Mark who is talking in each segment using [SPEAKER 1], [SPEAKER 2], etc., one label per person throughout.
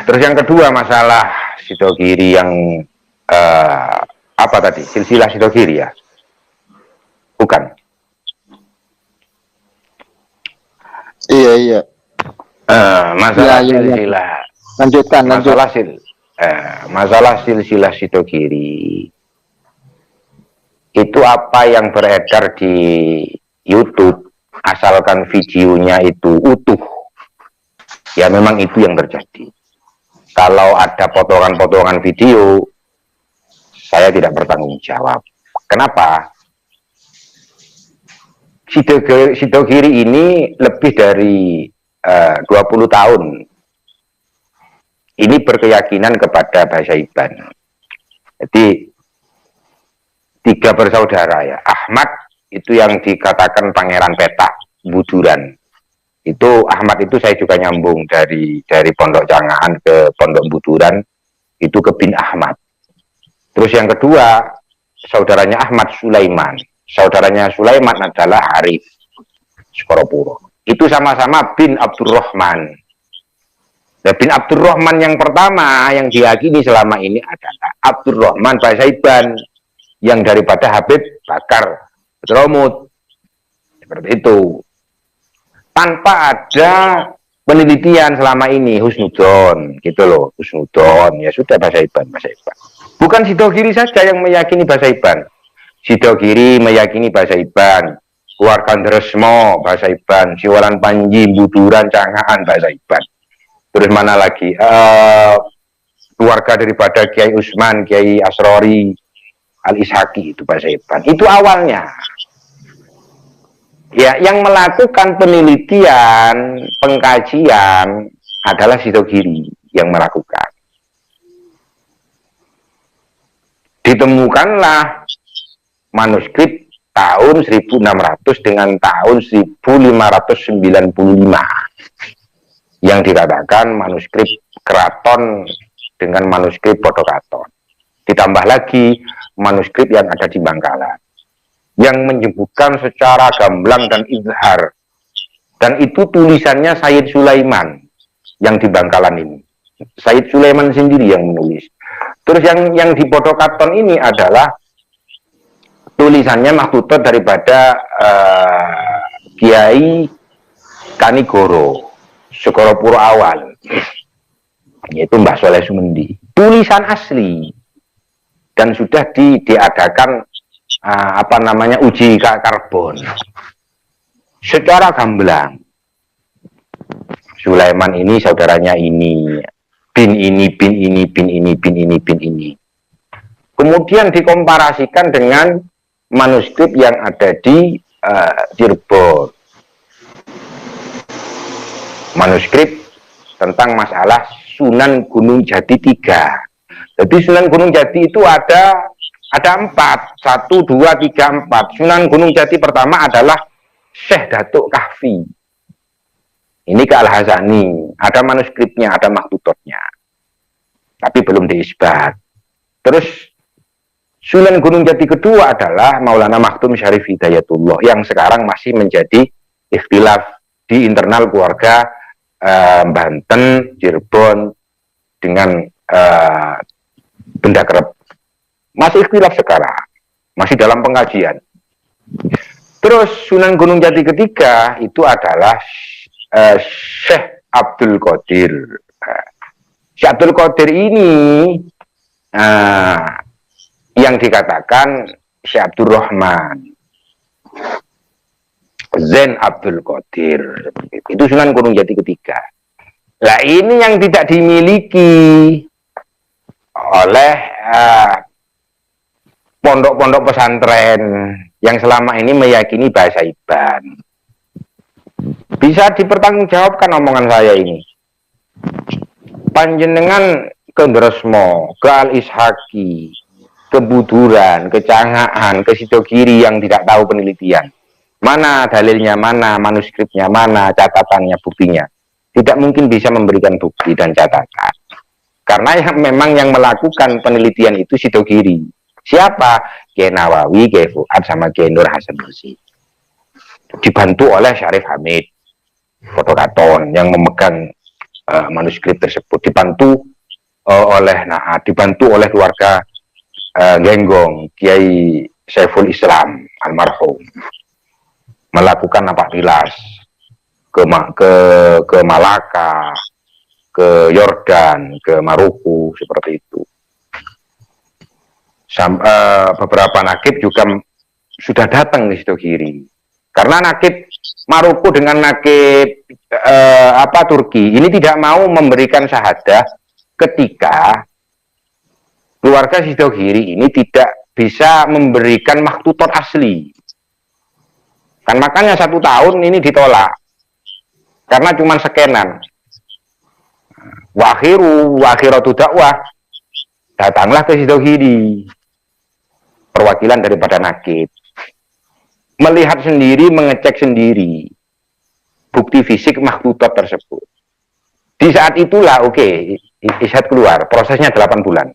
[SPEAKER 1] Terus yang kedua masalah Sidogiri yang apa tadi? Silsilah Sidogiri ya? Bukan.
[SPEAKER 2] Iya.
[SPEAKER 1] Masalah silsilah.
[SPEAKER 2] Lanjutkan.
[SPEAKER 1] Masalah silsilah Sidogiri itu apa yang beredar di YouTube, asalkan videonya itu utuh, ya memang itu yang terjadi. Kalau ada potongan-potongan video, saya tidak bertanggung jawab. Kenapa? Sidogiri ini lebih dari 20 tahun ini berkeyakinan kepada bahasa Iban. Jadi 3 bersaudara ya. Ahmad itu yang dikatakan pangeran petak Buduran. Itu Ahmad itu saya juga nyambung dari Pondok Cangaan ke Pondok Buduran itu ke bin Ahmad. Terus yang kedua saudaranya Ahmad Sulaiman. Saudaranya Sulaiman adalah Arif Skoropuro. Itu sama-sama bin Abdurrahman. Nah, bin Abdurrahman yang pertama yang diyakini selama ini adalah Abdurrahman bahasa Iban yang daripada Habib Bakar Bedromut. Seperti itu. Tanpa ada penelitian selama ini, husnudon, gitu loh, husnudon, ya sudah bahasa Iban. Bukan Sidogiri saja yang meyakini bahasa Iban. Sidogiri meyakini bahasa Iban, keluarga Dresmo bahasa Iban, Siwalan Panji, Buduran, Cangaan bahasa Iban. Terus mana lagi? Keluarga daripada Kiai Usman, Kiai Asrori, Al-Ishaki itu bahasa Iban. Itu awalnya. Ya, yang melakukan penelitian, pengkajian adalah Sidogiri yang melakukan. Ditemukanlah manuskrip tahun 1600 dengan tahun 1595 yang dikatakan manuskrip keraton dengan manuskrip Podokaton. Ditambah lagi manuskrip yang ada di Bangkalan yang menyebutkan secara gamblang dan izhar, dan itu tulisannya Sayyid Sulaiman yang di Bangkalan ini. Sayyid Sulaiman sendiri yang menulis. Terus yang di Podokaton ini adalah tulisannya maktutot daripada Kiai Kanigoro Skoropuro awal, yaitu Mbah Soleh Sumendi. Tulisan asli dan sudah diadakan uji karbon secara gamblang. Sulaiman ini saudaranya ini, bin ini. Kemudian dikomparasikan dengan manuskrip yang ada di Cirebon. Manuskrip tentang masalah Sunan Gunung Jati 3. Jadi Sunan Gunung Jati itu ada 4, 1, 2, 3, 4. Sunan Gunung Jati pertama adalah Syekh Datuk Kahfi. Ini ke Al-Hazani, ada manuskripnya, ada maktutotnya. Tapi belum diisbat. Terus Sunan Gunung Jati kedua adalah Maulana Maktum Syarif Hidayatullah yang sekarang masih menjadi ikhtilaf di internal keluarga Banten, Cirebon dengan Benda Kerep. Masih ikhtilaf sekarang, masih dalam pengkajian. Terus Sunan Gunung Jati ketiga itu adalah Syekh Abdul Qadir. Syekh Abdul Qadir ini yang dikatakan Syekh Abdurrahman Zain Abdul Qadir. Itu Sunan Gunung Jati ketiga. Nah ini yang tidak dimiliki oleh pondok-pondok pesantren yang selama ini meyakini bahasa Iban. Bisa dipertanggungjawabkan omongan saya ini. Panjenengan ke Dresmo, ke Al-Ishaki, ke Buduran, ke Cangaan, ke Sidogiri yang tidak tahu penelitian. Mana dalilnya, mana manuskripnya, mana catatannya, buktinya. Tidak mungkin bisa memberikan bukti dan catatan. Karena memang yang melakukan penelitian itu Sidogiri. Siapa? Kiai Nawawi, Kiai Fuad, sama Kiai Nur Hasan Nursi. Dibantu oleh Syarif Hamid Podokaton yang memegang manuskrip tersebut, dibantu oleh keluarga Genggong, Kiai Saiful Islam almarhum, melakukan napak tilas ke Malaka, ke Yordan, ke Maroko, seperti itu. Beberapa nakib juga sudah datang ke Sidogiri, karena nakib Maroko dengan nakib Turki ini tidak mau memberikan syahadah ketika keluarga Sidogiri ini tidak bisa memberikan maktutot asli. Kan makanya 1 tahun ini ditolak karena cuma skenan. Wakhiratu dakwah, datanglah ke Sidogiri perwakilan daripada nakib, melihat sendiri, mengecek sendiri bukti fisik maktutot tersebut. Di saat itulah isyad keluar, prosesnya 8 bulan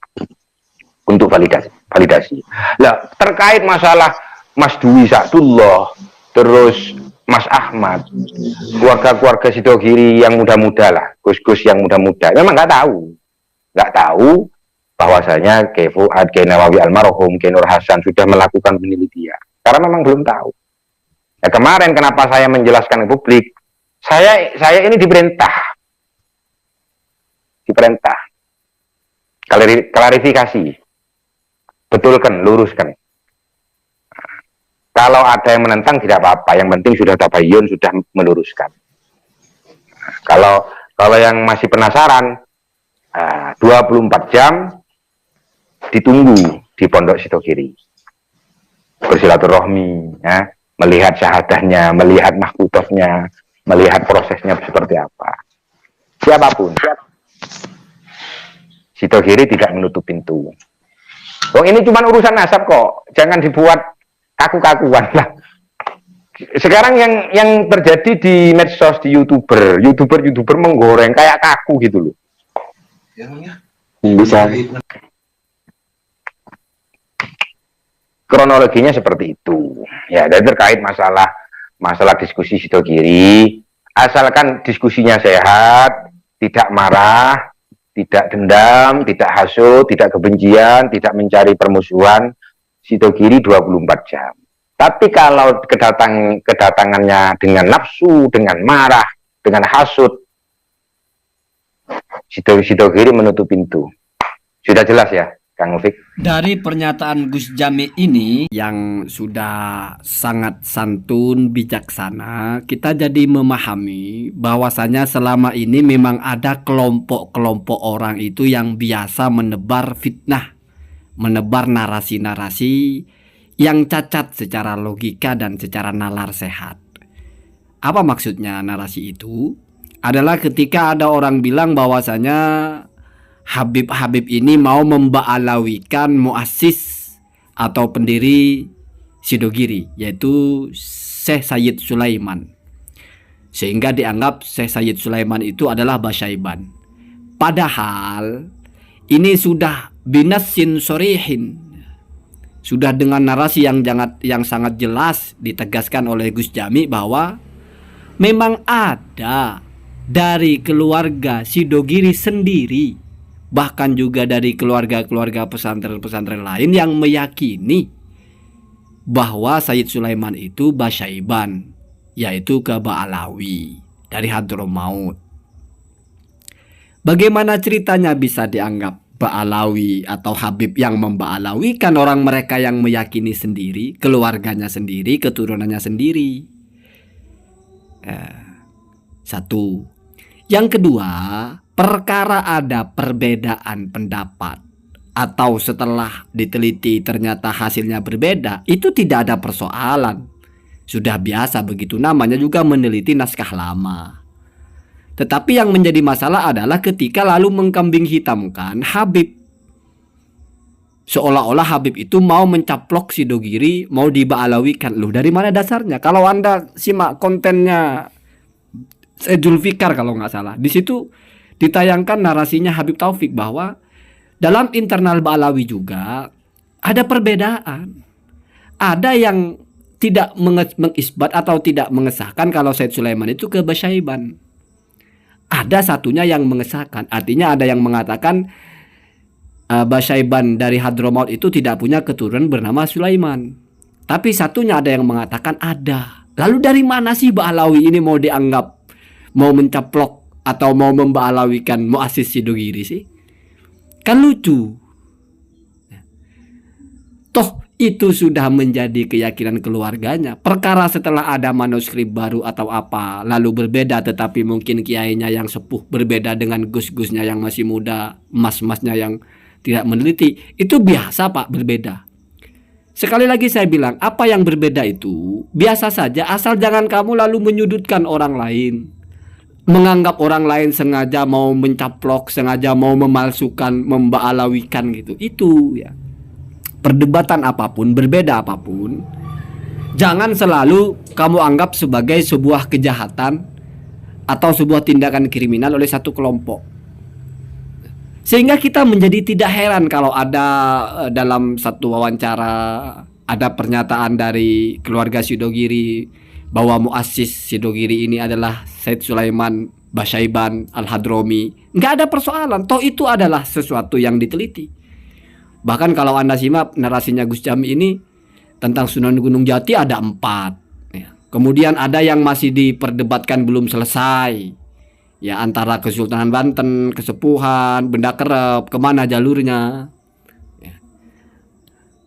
[SPEAKER 1] untuk validasi. Lah, terkait masalah Mas Dwi Sa'dullah, terus Mas Ahmad, keluarga-keluarga Sidogiri yang muda-muda lah, gus-gus yang muda-muda, memang nggak tahu bahwasanya Kiai Fuad, Kiai Nawawi almarhum, Kiai Nur Hasan sudah melakukan penelitian, karena memang belum tahu. Ya, kemarin kenapa saya menjelaskan ke publik, saya ini diperintah klarifikasi, betulkan, luruskan. Kalau ada yang menentang tidak apa-apa, yang penting sudah tabayun, sudah meluruskan. Kalau yang masih penasaran, 24 jam ditunggu di Pondok Sidogiri, bersilaturahmi, ya, melihat syahadahnya, melihat mahkutofnya, melihat prosesnya seperti apa. Siapapun, Sidogiri tidak menutup pintu. Ini cuma urusan nasab kok, jangan dibuat kaku-kakuan lah. Sekarang yang terjadi di medsos, di youtuber menggoreng kayak kaku gitu loh. Bisa. Kronologinya seperti itu. Ya, dan terkait masalah diskusi Sidogiri, asalkan diskusinya sehat, tidak marah, tidak dendam, tidak hasut, tidak kebencian, tidak mencari permusuhan, Sidogiri 24 jam. Tapi kalau kedatangannya dengan nafsu, dengan marah, dengan hasut, Sidogiri menutup pintu. Sudah jelas ya, Kang Ufik?
[SPEAKER 2] Dari pernyataan Gus Jami ini yang sudah sangat santun, bijaksana, kita jadi memahami bahwasanya selama ini memang ada kelompok-kelompok orang itu yang biasa menebar fitnah, menebar narasi-narasi yang cacat secara logika dan secara nalar sehat. Apa maksudnya narasi itu? Adalah ketika ada orang bilang bahwasanya Habib ini mau memba'alawikan muassis atau pendiri Sidogiri, yaitu Syekh Sayyid Sulaiman, sehingga dianggap Syekh Sayyid Sulaiman itu adalah Basyaiban. Padahal ini sudah binassin sorihin, sudah dengan narasi yang sangat jelas ditegaskan oleh Gus Jami bahwa memang ada dari keluarga Sidogiri sendiri, bahkan juga dari keluarga-keluarga pesantren-pesantren lain yang meyakini bahwa Sayyid Sulaiman itu Basyaiban, yaitu ke Ba'alawi dari Hadramaut. Bagaimana ceritanya bisa dianggap Ba'alawi atau Habib yang memba'alawikan orang mereka yang meyakini sendiri, keluarganya sendiri, keturunannya sendiri? Satu. Yang kedua, perkara ada perbedaan pendapat atau setelah diteliti ternyata hasilnya berbeda, itu tidak ada persoalan. Sudah biasa begitu, namanya juga meneliti naskah lama. Tetapi yang menjadi masalah adalah ketika lalu mengkambing hitamkan Habib, seolah-olah Habib itu mau mencaplok Sidogiri, mau diba'alawikan. Loh, dari mana dasarnya? Kalau Anda simak kontennya Zulfikar kalau nggak salah, di situ ditayangkan narasinya Habib Taufik bahwa dalam internal Ba'alawi juga ada perbedaan. Ada yang tidak mengisbat atau tidak mengesahkan kalau Said Sulaiman itu ke Basyaiban. Ada satunya yang mengesahkan. Artinya ada yang mengatakan Basyaiban dari Hadramaut itu tidak punya keturunan bernama Sulaiman. Tapi satunya ada yang mengatakan ada. Lalu dari mana sih Ba'alawi ini mau dianggap, mau mencaplok atau mau memba'alawikan Mu'assis Sidogiri sih? Kan lucu. Toh itu sudah menjadi keyakinan keluarganya. Perkara setelah ada manuskrip baru atau apa, lalu berbeda, tetapi mungkin kiainya yang sepuh berbeda dengan gus-gusnya yang masih muda, mas-masnya yang tidak meneliti. Itu biasa Pak, berbeda. Sekali lagi saya bilang, apa yang berbeda itu biasa saja, asal jangan kamu lalu menyudutkan orang lain, menganggap orang lain sengaja mau mencaplok, sengaja mau memalsukan, memba'alawikan gitu. Itu ya. Perdebatan apapun, berbeda apapun, jangan selalu kamu anggap sebagai sebuah kejahatan atau sebuah tindakan kriminal oleh satu kelompok. Sehingga kita menjadi tidak heran kalau ada dalam satu wawancara ada pernyataan dari keluarga Sidogiri bahwa Mu'assis Sidogiri ini adalah Said Sulaiman Basyaiban Al-Hadrami. Nggak ada persoalan, toh itu adalah sesuatu yang diteliti. Bahkan kalau Anda simak narasinya Gus Jami ini tentang Sunan Gunung Jati ada 4 ya. Kemudian ada yang masih diperdebatkan belum selesai ya, antara Kesultanan Banten, Kesepuhan, Benda Kerep, kemana jalurnya ya.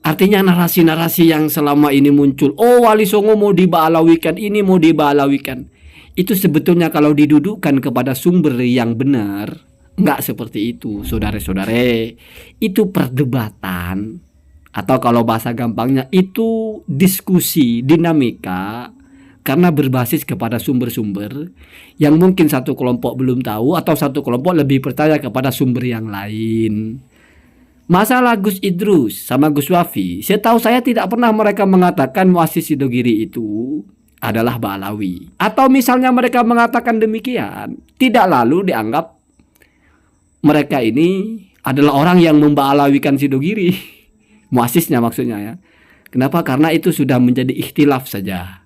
[SPEAKER 2] Artinya narasi-narasi yang selama ini muncul, oh Wali Songo mau diba'alawikan, ini mau diba'alawikan, itu sebetulnya kalau didudukkan kepada sumber yang benar, enggak seperti itu, saudara-saudara. Itu perdebatan, atau kalau bahasa gampangnya itu diskusi, dinamika, karena berbasis kepada sumber-sumber yang mungkin satu kelompok belum tahu atau satu kelompok lebih percaya kepada sumber yang lain. Masalah Gus Idrus sama Gus Wafi, setahu saya tidak pernah mereka mengatakan Mu'assis Sidogiri itu adalah Ba'alawi. Atau misalnya mereka mengatakan demikian, tidak lalu dianggap mereka ini adalah orang yang memba'alawikan Sidogiri, Mu'assisnya maksudnya ya. Kenapa? Karena itu sudah menjadi ikhtilaf saja.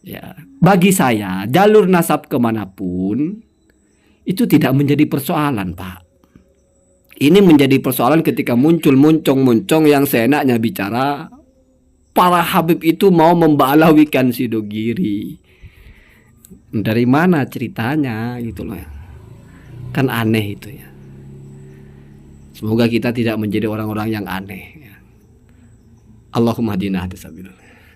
[SPEAKER 2] Ya, bagi saya jalur nasab kemanapun itu tidak menjadi persoalan Pak. Ini menjadi persoalan ketika muncul moncong-moncong yang seenaknya bicara para Habib itu mau memba'alawikan Sidogiri. Dari mana ceritanya gitu loh ya. Kan aneh itu ya. Semoga kita tidak menjadi orang-orang yang aneh ya. Allahumma hadina hadasabil.